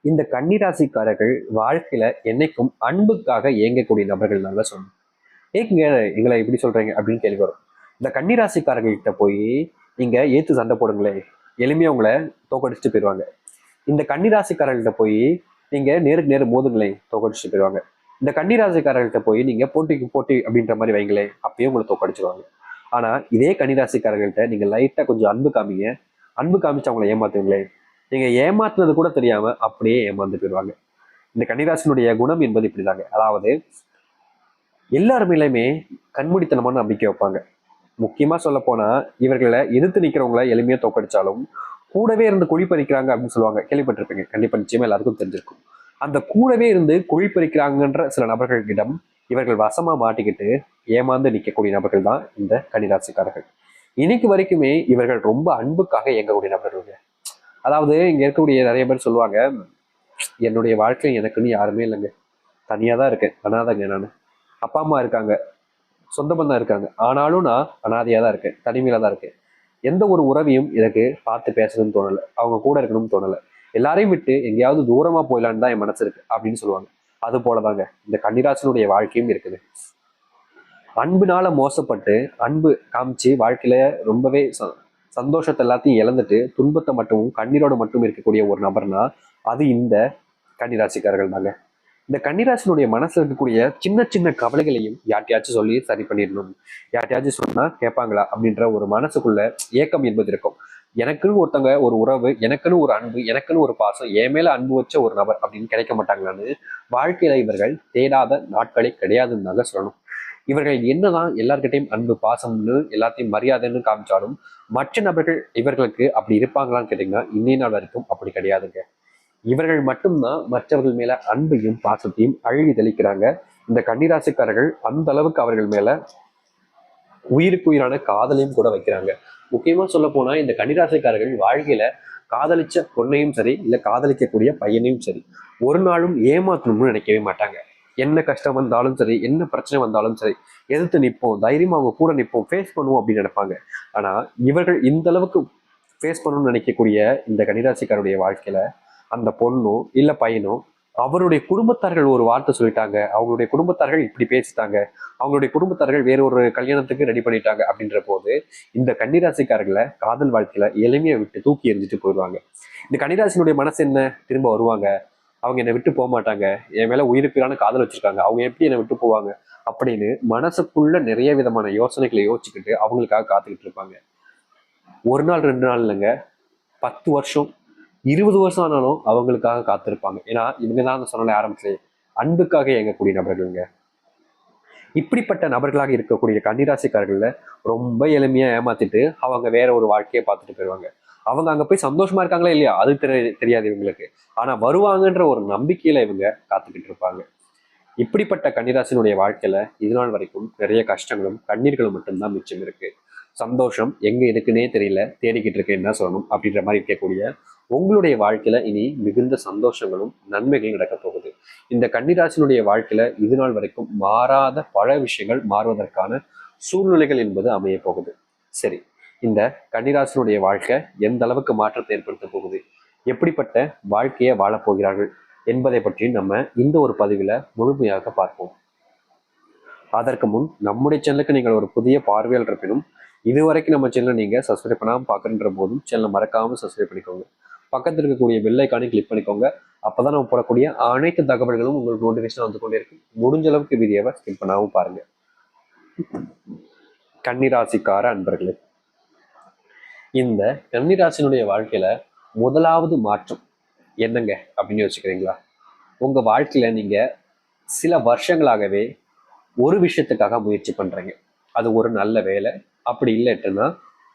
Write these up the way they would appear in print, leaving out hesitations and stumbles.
இந்த கன்னிராசிக்காரர்கள் வாழ்க்கையில என்னைக்கும் அன்புக்காக இயங்கக்கூடிய நபர்கள் நல்லா சொல்லணும். ஏக்குங்க எங்களை இப்படி சொல்றீங்க அப்படின்னு கேள்வி வரும். இந்த கன்னிராசிக்காரர்கள்கிட்ட போய் நீங்க ஏத்து சண்டை போடுங்களேன், எளிமையா உங்களை தோக்கடிச்சுட்டு போயிடுவாங்க. இந்த கன்னிராசிக்காரர்கள்ட்ட போய் நீங்க நேருக்கு நேரு மோதுங்களேன், தோக்கடிச்சுட்டு போயிடுவாங்க. இந்த கன்னிராசிக்காரர்கள்ட்ட போய் நீங்க போட்டிக்கு போட்டி அப்படின்ற மாதிரி வைங்களேன், அப்பயும் உங்களை தோக்கடிச்சிருவாங்க. ஆனா இதே கன்னிராசிக்காரர்கள்ட்ட நீங்க லைட்டா கொஞ்சம் அன்பு காமிங்க, அன்பு காமிச்சு அவங்களை ஏமாத்துவீங்களே, நீங்க ஏமாத்துறது கூட தெரியாம அப்படியே ஏமாந்து போயிடுவாங்க. இந்த கன்னிராசினுடைய குணம் என்பது இப்படிதாங்க. அதாவது எல்லாருமேலுமே கண்மூடித்தனமான நம்பிக்கை வைப்பாங்க. முக்கியமா சொல்ல போனா இவர்களை எதிர்த்து நிக்கிறவங்களை எளிமையா தோக்கடிச்சாலும் கூடவே இருந்து குழி பறிக்கிறாங்க அப்படின்னு சொல்லுவாங்க, கேள்விப்பட்டிருப்பீங்க. கண்டிப்பா நிச்சயமா எல்லாருக்கும் தெரிஞ்சிருக்கும். அந்த கூடவே இருந்து குழி பறிக்கிறாங்கன்ற சில நபர்களிடம் இவர்கள் வசமா மாட்டிக்கிட்டு ஏமாந்து நிற்கக்கூடிய நபர்கள் தான் இந்த கன்னிராசிக்காரர்கள். இன்னைக்கு வரைக்குமே இவர்கள் ரொம்ப அன்புக்காக இயங்கக்கூடிய நபர்கள். அதாவது இங்க இருக்கக்கூடிய நிறைய பேர் சொல்லுவாங்க, என்னுடைய வாழ்க்கையில் எனக்குன்னு யாருமே இல்லைங்க, தனியா தான் இருக்கேன், அனாதைங்க நான். அப்பா அம்மா இருக்காங்க, சொந்த பந்தம் இருக்காங்க, ஆனாலும் நான் அனாதையா தான் இருக்கேன், தனிமையில தான் இருக்கேன். எந்த ஒரு உறவையும் எனக்கு பார்த்து பேசணும்னு தோணலை, அவங்க கூட இருக்கணும்னு தோணலை, எல்லாரையும் விட்டு எங்கேயாவது தூரமா போயிடலான்னு தான் என் மனசு இருக்கு அப்படின்னு சொல்லுவாங்க. அது போலதாங்க இந்த கன்னிராசனுடைய வாழ்க்கையும் இருக்குது. அன்புனால மோசப்பட்டு அன்பு காமிச்சு வாழ்க்கையில ரொம்பவே சந்தோஷத்தை எல்லாத்தையும் இழந்துட்டு துன்பத்தை மட்டும் கண்ணீரோட மட்டும் இருக்கக்கூடிய ஒரு நபர்னா அது இந்த கன்னிராசிக்காரர்கள் தாங்க. இந்த கன்னிராசினுடைய மனசுல இருக்கக்கூடிய சின்ன சின்ன கவலைகளையும் யார்ட்டையாச்சும் சொல்லி சரி பண்ணிடணும், யார்ட்டையாச்சும் சொன்னா கேட்பாங்களா அப்படின்ற ஒரு மனசுக்குள்ள ஏக்கம் என்பது இருக்கும். எனக்குன்னு ஒருத்தவங்க ஒரு உறவு, எனக்குன்னு ஒரு அன்பு, எனக்குன்னு ஒரு பாசம், என் மேல அன்பு வச்ச ஒரு நபர் அப்படின்னு கிடைக்க மாட்டாங்களான்னு வாழ்க்கையில இவர்கள் தேடாத நாட்களே கிடையாதுன்னு தாங்க சொல்லணும். இவர்கள் என்னதான் எல்லார்கிட்டையும் அன்பு பாசம்னு எல்லாத்தையும் மரியாதைன்னு காமிச்சாலும் மற்ற நபர்கள் இவர்களுக்கு அப்படி இருப்பாங்களான்னு கேட்டீங்கன்னா இன்னைய நாள் வரைக்கும் அப்படி கிடையாதுங்க. இவர்கள் மட்டும்தான் மற்றவர்கள் மேல அன்பையும் பாசத்தையும் அழுகி தெளிக்கிறாங்க. இந்த கன்னிராசிக்காரர்கள் அந்த அளவுக்கு அவர்கள் மேல உயிருக்கு உயிரான காதலையும் கூட வைக்கிறாங்க. முக்கியமா சொல்ல போனா இந்த கன்னிராசிக்காரர்கள் வாழ்க்கையில காதலிச்ச பொண்ணையும் சரி இல்ல காதலிக்கக்கூடிய பையனையும் சரி ஒரு நாளும் ஏமாற்றணும்னு நினைக்கவே மாட்டாங்க. என்ன கஷ்டம் வந்தாலும் சரி, என்ன பிரச்சனை வந்தாலும் சரி, எதிர்த்து நிற்போம், தைரியமா அவங்க கூட நிற்போம், ஃபேஸ் பண்ணுவோம் அப்படின்னு நினைப்பாங்க. ஆனா இவர்கள் இந்த அளவுக்கு ஃபேஸ் பண்ணணும்னு நினைக்கக்கூடிய இந்த கன்னிராசிக்காருடைய வாழ்க்கையில அந்த பொண்ணோ இல்ல பையனோ அவருடைய குடும்பத்தார்கள் ஒரு வார்த்தை சொல்லிட்டாங்க, அவங்களுடைய குடும்பத்தார்கள் இப்படி பேசிட்டாங்க, அவங்களுடைய குடும்பத்தார்கள் வேற ஒரு கல்யாணத்துக்கு ரெடி பண்ணிட்டாங்க அப்படின்ற போது இந்த கன்னிராசிக்காரர்களை காதல் வாழ்க்கையில எளிமையை விட்டு தூக்கி எறிஞ்சிட்டு போயிடுவாங்க. இந்த கன்னிராசினுடைய மனசு என்ன, திரும்ப வருவாங்க, அவங்க என்னை விட்டு போக மாட்டாங்க, என் மேல உயிருக்குறான காதல் வச்சிருக்காங்க, அவங்க எப்படி என்னை விட்டு போவாங்க அப்படின்னு மனசுக்குள்ள நிறைய விதமான யோசனைகளை யோசிச்சுக்கிட்டு அவங்களுக்காக காத்துக்கிட்டு இருப்பாங்க. ஒரு நாள் ரெண்டு நாள் இல்லைங்க, 10 வருஷம் 20 வருஷம் ஆனாலும் அவங்களுக்காக காத்திருப்பாங்க. ஏன்னா இவங்க தான் சொன்ன ஆரம்பத்திலே அன்புக்காக இயங்கக்கூடிய நபர்களுங்க. இப்படிப்பட்ட நபர்களாக இருக்கக்கூடிய கன்னிராசிக்காரர்கள ரொம்ப எளிமையா ஏமாத்திட்டு அவங்க வேற ஒரு வாழ்க்கையை பார்த்துட்டு போயிடுவாங்க. அவங்க அங்க போய் சந்தோஷமா இருக்காங்களா இல்லையா அது தெரியாது இவங்களுக்கு. ஆனா வருவாங்கன்ற ஒரு நம்பிக்கையில இவங்க காத்துக்கிட்டு இருப்பாங்க. இப்படிப்பட்ட கன்னிராசினுடைய வாழ்க்கையில இது நாள் வரைக்கும் நிறைய கஷ்டங்களும் கண்ணீர்களும் மட்டும்தான் மிச்சம் இருக்கு. சந்தோஷம் எங்க இருக்குன்னே தெரியல, தேடிக்கிட்டு இருக்கேன்னு தான் சொல்லணும் அப்படின்ற மாதிரி இருக்கக்கூடிய உங்களுடைய வாழ்க்கையில இனி மிகுந்த சந்தோஷங்களும் நன்மைகளும் நடக்க போகுது. இந்த கன்னிராசினுடைய வாழ்க்கையில இது நாள் வரைக்கும் மாறாத பல விஷயங்கள் மாறுவதற்கான சூழ்நிலைகள் என்பது அமைய போகுது. சரி, இந்த கன்னிராசினுடைய வாழ்க்கை எந்த அளவுக்கு மாற்றத்தை ஏற்படுத்த போகுது, எப்படிப்பட்ட வாழ்க்கையை வாழப்போகிறார்கள் என்பதை பற்றி நம்ம இந்த ஒரு பதிவில் முழுமையாக பார்ப்போம். அதற்கு முன் நம்முடைய சேனலுக்கு நீங்கள் ஒரு புதிய பார்வையாளர் இருப்பினும் இதுவரைக்கும் நம்ம சேனலை நீங்கள் சப்ஸ்கிரைப் பண்ணாமல் பார்க்குற போதும் சேனலை மறக்காமல் சப்ஸ்கிரைப் பண்ணிக்கோங்க. பக்கத்தில் இருக்கக்கூடிய பெல் ஐக்கானை கிளிக் பண்ணிக்கோங்க. அப்போதான் நம்ம போடக்கூடிய அனைத்து தகவல்களும் உங்களுக்கு நோட்டிஃபிகேஷன் வந்து கொண்டே இருக்கும். முடிஞ்ச அளவுக்கு வீடியோவை ஸ்கிப் பண்ணாமல் பாருங்க. கன்னிராசிக்கார அன்பர்களே, இந்த கன்னிராசினுடைய வாழ்க்கையில முதலாவது மாற்றம் என்னங்க அப்படின்னு யோசிக்கிறீங்களா? உங்க வாழ்க்கையில நீங்க சில வருஷங்களாகவே ஒரு விஷயத்துக்காக முயற்சி பண்றீங்க. அது ஒரு நல்ல வேலை, அப்படி இல்லைன்னா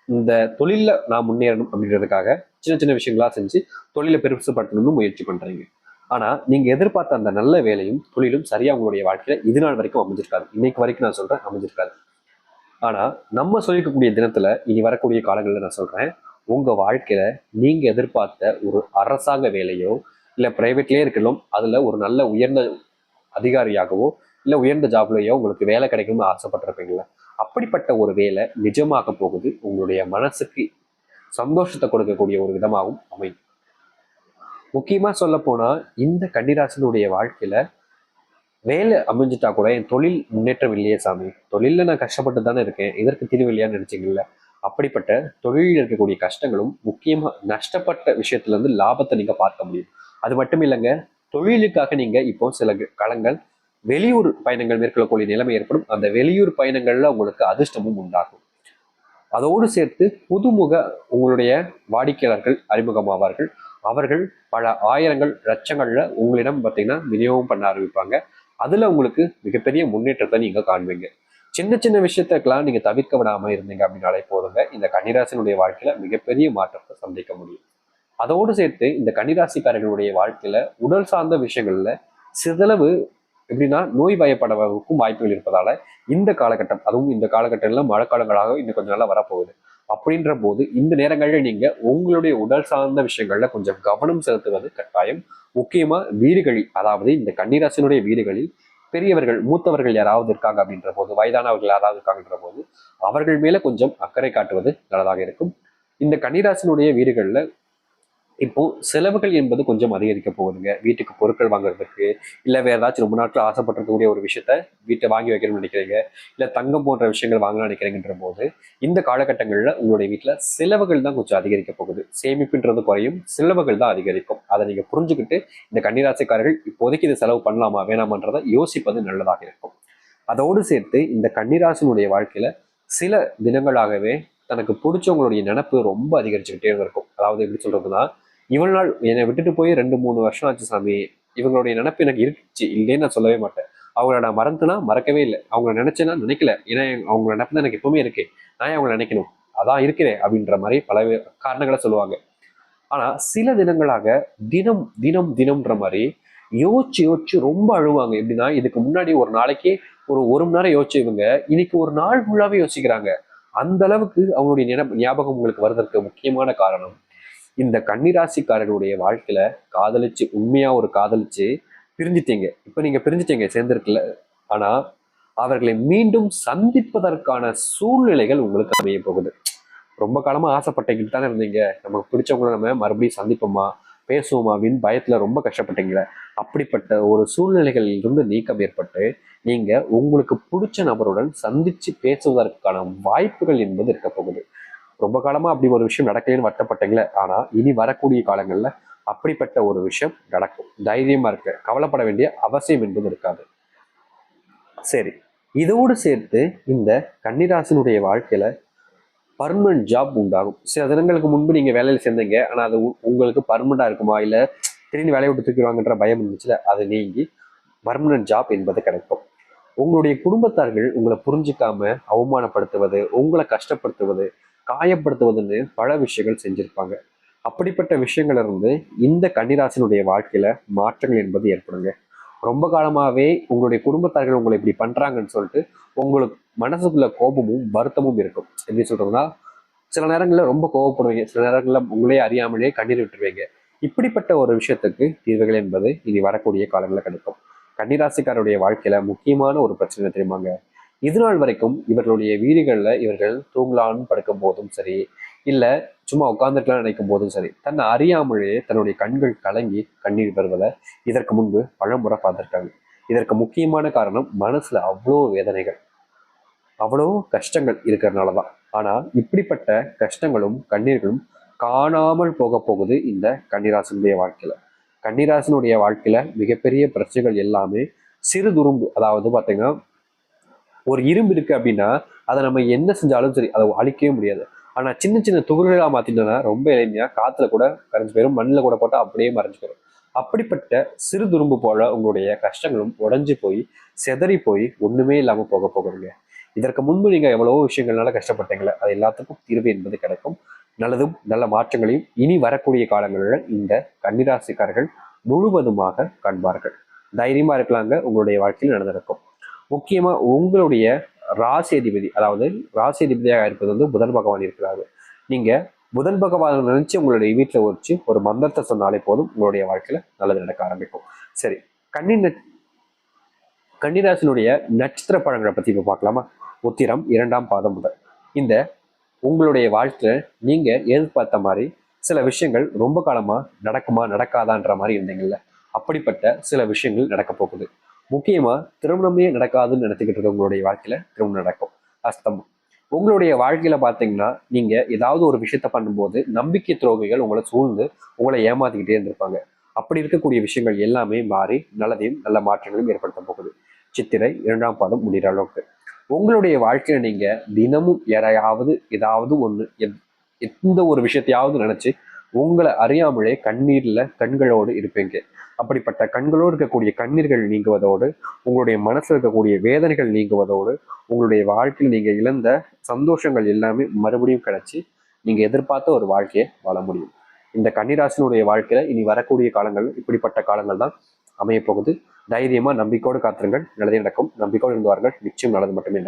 இந்த தொழில நான் முன்னேறணும் அப்படின்றதுக்காக சின்ன சின்ன விஷயங்களா செஞ்சு தொழிலை பெருசுப்படுத்தணும்னு முயற்சி பண்றீங்க. ஆனா நீங்க எதிர்பார்த்த அந்த நல்ல வேலையும் தொழிலும் சரியா உங்களுடைய வாழ்க்கையில இது நாள் வரைக்கும் அமைஞ்சிருக்காது. இன்னைக்கு வரைக்கும் நான் சொல்றேன் அமைஞ்சிருக்காது. ஆனா நம்ம சொல்லிக்கக்கூடிய தினத்துல இனி வரக்கூடிய காலங்களில் நான் சொல்றேன், உங்க வாழ்க்கையில நீங்க எதிர்பார்த்த ஒரு அரசாங்க வேலையோ இல்ல பிரைவேட்லயே இருக்கணும், அதுல ஒரு நல்ல உயர்ந்த அதிகாரியாகவோ இல்ல உயர்ந்த ஜாப்லயோ உங்களுக்கு வேலை கிடைக்கணும்னு ஆசைப்பட்டிருப்பீங்களா? அப்படிப்பட்ட ஒரு வேலை நிஜமாக போகுது. உங்களுடைய மனசுக்கு சந்தோஷத்தை கொடுக்கக்கூடிய ஒரு விதமாகவும் அமையும். முக்கியமா சொல்ல போனா இந்த கன்னிராசினுடைய வாழ்க்கையில வேலை அமைஞ்சிட்டா கூட என் தொழில் முன்னேற்றம் இல்லையே சாமி, தொழில நான் கஷ்டப்பட்டு தானே இருக்கேன், இதற்கு தீர்வு இல்லையான்னு நினைச்சீங்கல்ல. அப்படிப்பட்ட தொழிலில் இருக்கக்கூடிய கஷ்டங்களும் முக்கியமா நஷ்டப்பட்ட விஷயத்துல இருந்து லாபத்தை நீங்க பார்க்க முடியும். அது மட்டும் இல்லைங்க, தொழிலுக்காக நீங்க இப்போ சில காலங்கள் வெளியூர் பயணங்கள் மேற்கொள்ளக்கூடிய நிலைமை ஏற்படும். அந்த வெளியூர் பயணங்கள்ல உங்களுக்கு அதிர்ஷ்டமும் உண்டாகும். அதோடு சேர்த்து புதுமுக உங்களுடைய வாடிக்கையாளர்கள் அறிமுகமாவார்கள். அவர்கள் பல ஆயிரங்கள் லட்சங்கள்ல உங்களிடம் பார்த்தீங்கன்னா விநியோகம் பண்ண ஆரம்பிப்பாங்க. அதுல உங்களுக்கு மிகப்பெரிய முன்னேற்றத்தை நீங்க காண்பீங்க. சின்ன சின்ன விஷயத்துக்கெல்லாம் நீங்க தவிர்க்க விடாம இருந்தீங்க அப்படின்னாலே போதுங்க, இந்த கன்னிராசினுடைய வாழ்க்கையில மிகப்பெரிய மாற்றத்தை சந்திக்க முடியும். அதோடு சேர்த்து இந்த கன்னிராசிக்காரர்களுடைய வாழ்க்கையில உடல் சார்ந்த விஷயங்கள்ல சிறிதளவு எப்படின்னா நோய் பயப்படவும் வாய்ப்புகள் இருப்பதால இந்த காலகட்டம், அதுவும் இந்த காலகட்டங்கள்ல மழைக்காலங்களாக இன்னும் கொஞ்சம் நாளா வரப்போகுது. அப்படின்ற போது இந்த நேரங்களில் நீங்க உங்களுடைய உடல் சார்ந்த விஷயங்கள்ல கொஞ்சம் கவனம் செலுத்துவது கட்டாயம். முக்கியமா வீடுகளில், அதாவது இந்த கன்னிராசினுடைய வீடுகளில் பெரியவர்கள் மூத்தவர்கள் யாராவது இருக்காங்க அப்படின்ற போது, வயதானவர்கள் யாராவது இருக்காங்கன்ற போது அவர்கள் மேல கொஞ்சம் அக்கறை காட்டுவது நல்லதாக இருக்கும். இந்த கன்னிராசினுடைய வீடுகள்ல இப்போ செலவுகள் என்பது கொஞ்சம் அதிகரிக்க போகுதுங்க. வீட்டுக்கு பொருட்கள் வாங்குறதுக்கு, இல்லை வேற ஏதாச்சும் ரொம்ப நாட்கள் ஆசைப்பட்டிருக்கக்கூடிய ஒரு விஷயத்த வீட்டை வாங்கி வைக்கணும்னு நினைக்கிறீங்க, இல்லை தங்கம் போன்ற விஷயங்கள் வாங்கலாம்னு நினைக்கிறீங்கன்ற போது இந்த காலகட்டங்களில் உங்களுடைய வீட்டில் செலவுகள் தான் கொஞ்சம் அதிகரிக்க போகுது. சேமிப்புன்றது குறையும், செலவுகள் தான் அதிகரிக்கும். அதை நீங்க புரிஞ்சுக்கிட்டு இந்த கன்னிராசிக்காரர்கள் இப்போதைக்கு இதை செலவு பண்ணலாமா வேணாமான்றதை யோசிப்பது நல்லதாக இருக்கும். அதோடு சேர்த்து இந்த கன்னிராசினுடைய வாழ்க்கையில சில தினங்களாகவே தனக்கு பிடிச்சவங்களுடைய நினப்பு ரொம்ப அதிகரிச்சுக்கிட்டே இருக்கும். அதாவது எப்படி சொல்றதுன்னா, இவ்வளவு நாள் என்னை விட்டுட்டு போய் 2-3 வருஷம் ஆச்சு சாமி, இவங்களுடைய நினப்பு எனக்கு இருந்துச்சு, இல்லைன்னு நான் சொல்லவே மாட்டேன். அவங்கள நான் மறந்துனா மறக்கவே இல்லை, அவங்கள நினைச்சேன்னா நினைக்கல, ஏன்னா அவங்க நினப்பு தான் எனக்கு எப்பவுமே இருக்கு, நான் அவங்கள நினைக்கணும், அதான் இருக்கிறேன் அப்படின்ற மாதிரி பல காரணங்களை சொல்லுவாங்க. ஆனா சில தினங்களாக தினம் தினம் தினம்ன்ற மாதிரி யோசிச்சு யோசிச்சு ரொம்ப அழுவாங்க. எப்படின்னா, இதுக்கு முன்னாடி ஒரு நாளைக்கு ஒரு மணி நேரம் யோசிச்சு இவங்க இன்னைக்கு ஒரு நாள் ஃபுல்லாவே யோசிக்கிறாங்க. அந்த அளவுக்கு அவங்களுடைய ஞாபகம் உங்களுக்கு வருவதற்கு முக்கியமான காரணம், இந்த கன்னிராசிக்காரர்களுடைய வாழ்க்கையில காதலிச்சு, உண்மையா ஒரு காதலிச்சு பிரிஞ்சிட்டீங்க. இப்ப நீங்க பிரிஞ்சிட்டீங்க, சேர்ந்திருக்கல. ஆனா அவர்களை மீண்டும் சந்திப்பதற்கான சூழ்நிலைகள் உங்களுக்கு அமைய போகுது. ரொம்ப காலமா ஆசைப்பட்டீங்கன்னு தானே இருந்தீங்க, நமக்கு பிடிச்சவங்கள நம்ம மறுபடியும் சந்திப்போமா, பேசுவோமா அப்படின்னு பயத்துல ரொம்ப கஷ்டப்பட்டீங்களே. அப்படிப்பட்ட ஒரு சூழ்நிலைகளில் இருந்து நீக்கம் ஏற்பட்டு நீங்க உங்களுக்கு பிடிச்ச நபருடன் சந்திச்சு பேசுவதற்கான வாய்ப்புகள் என்பது இருக்க போகுது. ரொம்ப காலமா அப்படி ஒரு விஷயம் நடக்கலன்னு வருத்தப்பட்டீங்களே, ஆனா இனி வரக்கூடிய காலங்கள்ல அப்படிப்பட்ட ஒரு விஷயம் நடக்கும். தைரியமா இருக்க, கவலைப்பட வேண்டிய அவசியம் என்பது இருக்காது. சரி, இதோடு சேர்த்து இந்த கன்னிராசினுடைய வாழ்க்கையில பர்மனன்ட் ஜாப் உண்டாகும். சில தினங்களுக்கு முன்பு நீங்க வேலையில் சேர்ந்தீங்க, ஆனா அது உங்களுக்கு பர்மனண்டா இருக்குமா, இல்ல திடீர்னு வேலையை விட்டு தூக்கிடுவாங்கன்ற பயம் இருந்துச்சுல, அது நீங்கி பர்மனன்ட் ஜாப் என்பது கிடைக்கும். உங்களுடைய குடும்பத்தார்கள் உங்களை புரிஞ்சுக்காம அவமானப்படுத்துவது, உங்களை கஷ்டப்படுத்துவது, காயப்படுத்துவதுன்னு பல விஷயங்கள் செஞ்சிருப்பாங்க. அப்படிப்பட்ட விஷயங்கள்ல இருந்து இந்த கன்னிராசினுடைய வாழ்க்கையில மாற்றங்கள் என்பது ஏற்படுங்க. ரொம்ப காலமாவே உங்களுடைய குடும்பத்தார்கள் உங்களை இப்படி பண்றாங்கன்னு சொல்லிட்டு உங்களுக்கு மனசுக்குள்ள கோபமும் வருத்தமும் இருக்கும். எப்படி சொல்றதுன்னா, சில நேரங்களில் ரொம்ப கோவப்படுவீங்க, சில நேரங்களில் உங்களே அறியாமலே கண்ணீர் விட்டுருவீங்க. இப்படிப்பட்ட ஒரு விஷயத்துக்கு தீர்வுகள் என்பது இனி வரக்கூடிய காலங்களில் கிடைக்கும். கன்னிராசிக்காரருடைய வாழ்க்கையில முக்கியமான ஒரு பிரச்சனை தெரியுமாங்க, இது நாள் வரைக்கும் இவர்களுடைய வீடுகளில் இவர்கள் தூங்கலான்னு படுக்கும் போதும் சரி, இல்லை சும்மா உட்கார்ந்துக்கலாம் நினைக்கும் போதும் சரி, தன்னை அறியாமலே தன்னுடைய கண்கள் கலங்கி கண்ணீர் வருவதை இதற்கு முன்பு பல முறை பார்த்துருக்காங்க. இதற்கு முக்கியமான காரணம் மனசுல அவ்வளோ வேதனைகள், அவ்வளோ கஷ்டங்கள் இருக்கிறதுனால தான். ஆனா இப்படிப்பட்ட கஷ்டங்களும் கண்ணீர்களும் காணாமல் போக போகுது இந்த கன்னிராசினுடைய வாழ்க்கையில. கன்னிராசினுடைய வாழ்க்கையில மிகப்பெரிய பிரச்சனைகள் எல்லாமே சிறு துரும்பு. அதாவது பாத்தீங்கன்னா, ஒரு இரும்பு இருக்கு அப்படின்னா அதை நம்ம என்ன செஞ்சாலும் சரி அதை அழிக்கவே முடியாது. ஆனா சின்ன சின்ன துகள்களா மாத்திட்டோம்னா ரொம்ப எளிமையா காத்துல கூட கரைஞ்சு போயிடும், மண்ணில் கூட போட்டா அப்படியே மறைஞ்சு போயிடும். அப்படிப்பட்ட சிறு துரும்பு போல உங்களுடைய கஷ்டங்களும் உடைஞ்சு போய் செதறி போய் ஒண்ணுமே இல்லாம போக போகிறீங்க. இதற்கு முன்பு நீங்க எவ்வளவோ விஷயங்கள்னால கஷ்டப்பட்டீங்களே, அது எல்லாத்துக்கும் தீர்வு என்பது கிடைக்கும். நல்லதும் நல்ல மாற்றங்களையும் இனி வரக்கூடிய காலங்களில் இந்த கன்னிராசிக்காரர்கள் முழுவதுமாக காண்பார்கள். தைரியமா இருக்கலாங்க, உங்களுடைய வாழ்க்கையில் நடந்திருக்கும். முக்கியமா உங்களுடைய ராசி அதிபதி, அதாவது ராசி அதிபதியாக இருப்பது வந்து புதன் பகவான் இருக்கிறாரு. நீங்க புதன் பகவான் நினைச்சு உங்களுடைய வீட்டுல வச்சு ஒரு மந்திரத்தை சொன்னாலே போதும், உங்களுடைய வாழ்க்கையில நல்லது நடக்க ஆரம்பிக்கும். சரி, கன்னிராசினுடைய நட்சத்திர பழங்களை பத்தி இப்ப பார்க்கலாமா. உத்திரம் 2ஆம் பாதம் முதல் இந்த உங்களுடைய வாழ்க்கையில நீங்க எதிர்பார்த்த மாதிரி சில விஷயங்கள் ரொம்ப காலமா நடக்குமா நடக்காதான்ற மாதிரி இருந்தீங்கல்ல, அப்படிப்பட்ட சில விஷயங்கள் நடக்க போகுது. முக்கியமா திருமணமே நடக்காதுன்னு நினைச்சுக்கிட்டு இருக்க உங்களுடைய வாழ்க்கையில திருமணம் நடக்கும். அஸ்தம். உங்களுடைய வாழ்க்கையில பாத்தீங்கன்னா நீங்க ஏதாவது ஒரு விஷயத்த பண்ணும்போது நம்பிக்கை துரோகிகள் உங்களை சூழ்ந்து உங்களை ஏமாத்திக்கிட்டே இருந்திருப்பாங்க. அப்படி இருக்கக்கூடிய விஷயங்கள் எல்லாமே மாறி நல்லதையும் நல்ல மாற்றங்களையும் ஏற்படுத்த போகுது. சித்திரை 2ஆம் பாதம் முடிகிற அளவுக்கு உங்களுடைய வாழ்க்கையில நீங்க தினமும் யாரையாவது ஏதாவது ஒண்ணு எந்த ஒரு விஷயத்தையாவது நினைச்சு உங்களை அறியாமலே கண்ணீர்ல கண்களோடு இருப்பீங்க. அப்படிப்பட்ட கண்களோடு இருக்கக்கூடிய கண்ணீர்கள் நீங்குவதோடு, உங்களுடைய மனசுல இருக்கக்கூடிய வேதனைகள் நீங்குவதோடு, உங்களுடைய வாழ்க்கையில் நீங்க இழந்த சந்தோஷங்கள் எல்லாமே மறுபடியும் கிடைச்சி நீங்க எதிர்பார்த்த ஒரு வாழ்க்கையை வாழ முடியும். இந்த கன்னிராசினுடைய வாழ்க்கையில இனி வரக்கூடிய காலங்கள் இப்படிப்பட்ட காலங்கள் தான் அமைய போகுது. தைரியமா நம்பிக்கையோடு காத்திருங்கள். நல்லதே நடக்கும். நம்பிக்கையோடு இருந்துவார்கள். நிச்சயம் நல்லது மட்டுமே.